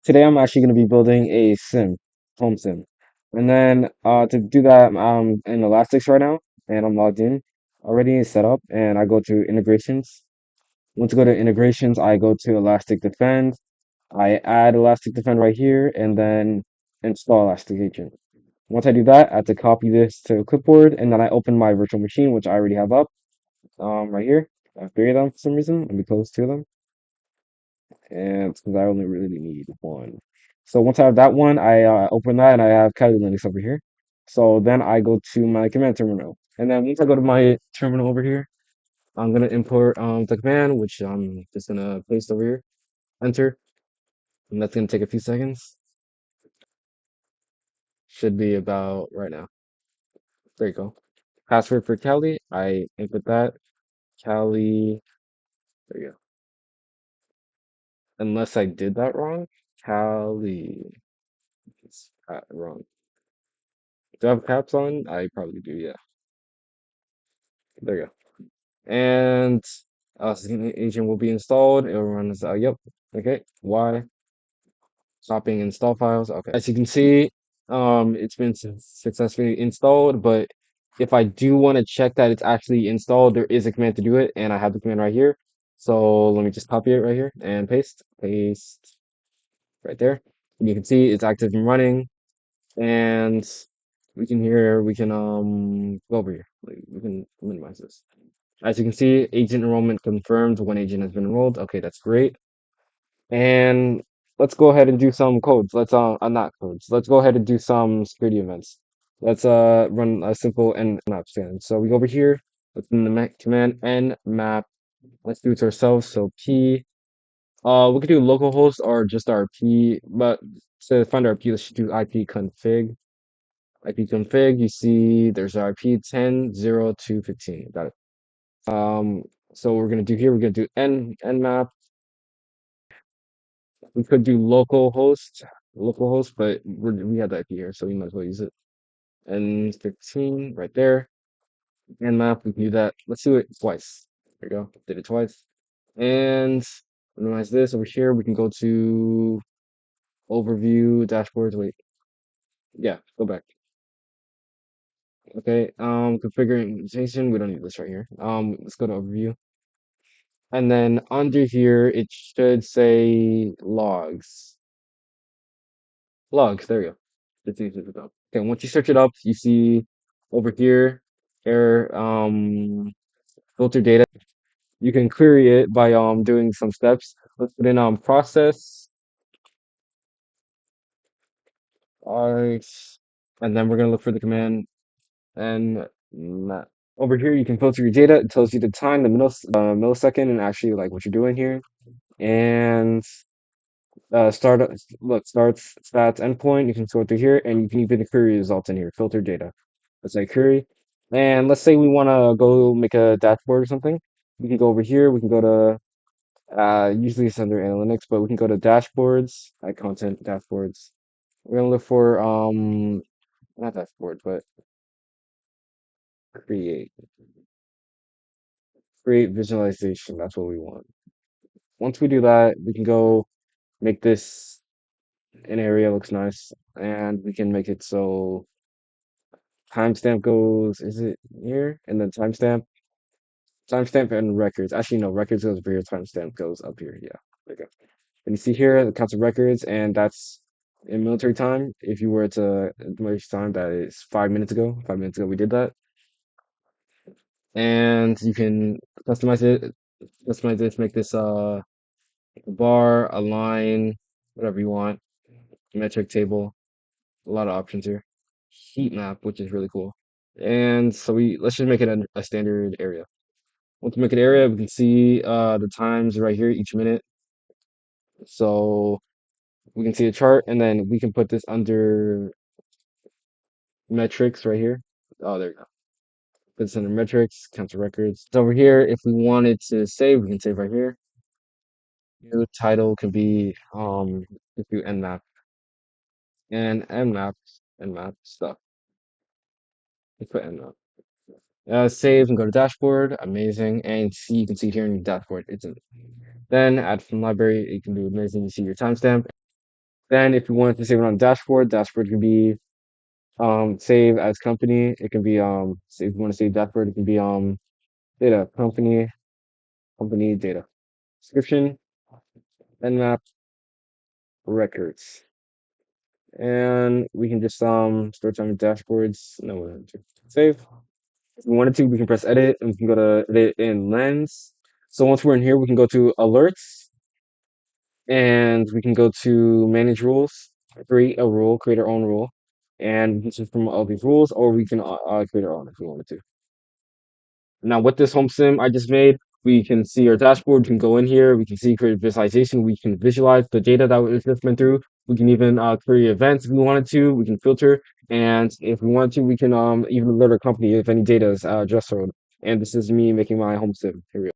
Today I'm actually going to be building a sim, home sim. And then to do that, I'm in Elastics right now, and I'm logged in already, set up, and I go to integrations. Once I go to integrations, I go to Elastic Defend. I add Elastic Defend right here, and then install Elastic Agent. Once I do that, I have to copy this to a clipboard, and then I open my virtual machine, which I already have up, right here. I have three of them for some reason. Let me close two of them, and because I only really need one. So once I have that one, I open that and I have Kali Linux over here. So then I go to my command terminal. And then once I go to my terminal over here, I'm gonna import the command, which I'm just gonna paste over here, enter, and that's gonna take a few seconds. Should be about right now. There you go. Password for Kali, I input that. Kali, there you go. Unless I did that wrong. Kali, it's wrong. Do I have caps on? I probably do, yeah. There you go. And agent will be installed. It will run as yep. Okay. Y copying install files. Okay. As you can see, it's been successfully installed. But if I do want to check that it's actually installed, there is a command to do it, and I have the command right here. So let me just copy it right here and paste. Paste right there. And you can see it's active and running. And we can go over here. Like, we can minimize this. As you can see, agent enrollment confirmed. One agent has been enrolled. Okay, that's great. And let's go ahead and do some codes. Let's not codes. Let's go ahead and do some security events. Let's run a simple nmap scan. So we go over here. Let's run the command nmap. Let's do it to ourselves. So p. We could do localhost or just RP, but to find RP, let's just do ipconfig. ipconfig. You see, there's RP 10.0.2.15. Got it. So what we're gonna do here, we're gonna do nmap. We could do localhost, but we have the IP here, so we might as well use it. N15 right there. Nmap, we can do that. Let's do it twice. There you go. Did it twice. And minimize this over here. We can go to overview, dashboards. Wait, yeah, go back. Okay. Configuration. We don't need this right here. Let's go to overview. And then under here, it should say logs. Logs, there you go. It's easy to go. Okay, once you search it up, you see over here, error, filter data. You can query it by doing some steps. Let's put in process. Alright. And then we're gonna look for the command and over here you can filter your data. It tells you the time, the millisecond, and actually like what you're doing here. And start look starts stats endpoint. You can sort through here, and you can even query results in here. Filter data. Let's say query, and let's say we want to go make a dashboard or something. We can go over here. We can go to usually it's under analytics, but we can go to dashboards, content dashboards. We're gonna look for not dashboard, but create create visualization. That's what we want. Once we do that, we can go make this an area looks nice, and we can make it so timestamp goes, is it here? And then timestamp and records. Actually, no, records goes over here, timestamp goes up here. Yeah, there you go. And you see here the counts of records, and that's in military time. If you were to military time, that is 5 minutes ago. 5 minutes ago, we did that. And you can customize it, customize this, make this a bar, a line, whatever you want, metric table, a lot of options here. Heat map, which is really cool. And so let's just make it a standard area. Once we make an area, we can see the times right here each minute. So we can see a chart, and then we can put this under metrics right here. Oh, there you go. Put this under metrics, counts of records. So over here, if we wanted to save, we can save right here. New title can be if you nmap and nmap stuff. Let's put nmap. Save and go to dashboard. Amazing. And see, you can see here in your dashboard, it's in. Then add from library. You can do amazing. You see your timestamp. Then if we wanted to save it on dashboard, dashboard can be save as company. It can be if you want to save dashboard, it can be data company data description nmap records. And we can just store time in dashboards. No, we don't have to save. If we wanted to, we can press edit and we can go to edit in lens. So once we're in here, we can go to alerts and we can go to manage rules, create a rule, create our own rule, and we can choose from all these rules, or we can create our own if we wanted to. Now with this home sim I just made, we can see our dashboard. We can go in here. We can see create visualization. We can visualize the data that was just went through. We can even create events if we wanted to. We can filter, and if we want to, we can even alert our company if any data is just sold. And this is me making my home sim. Here we go.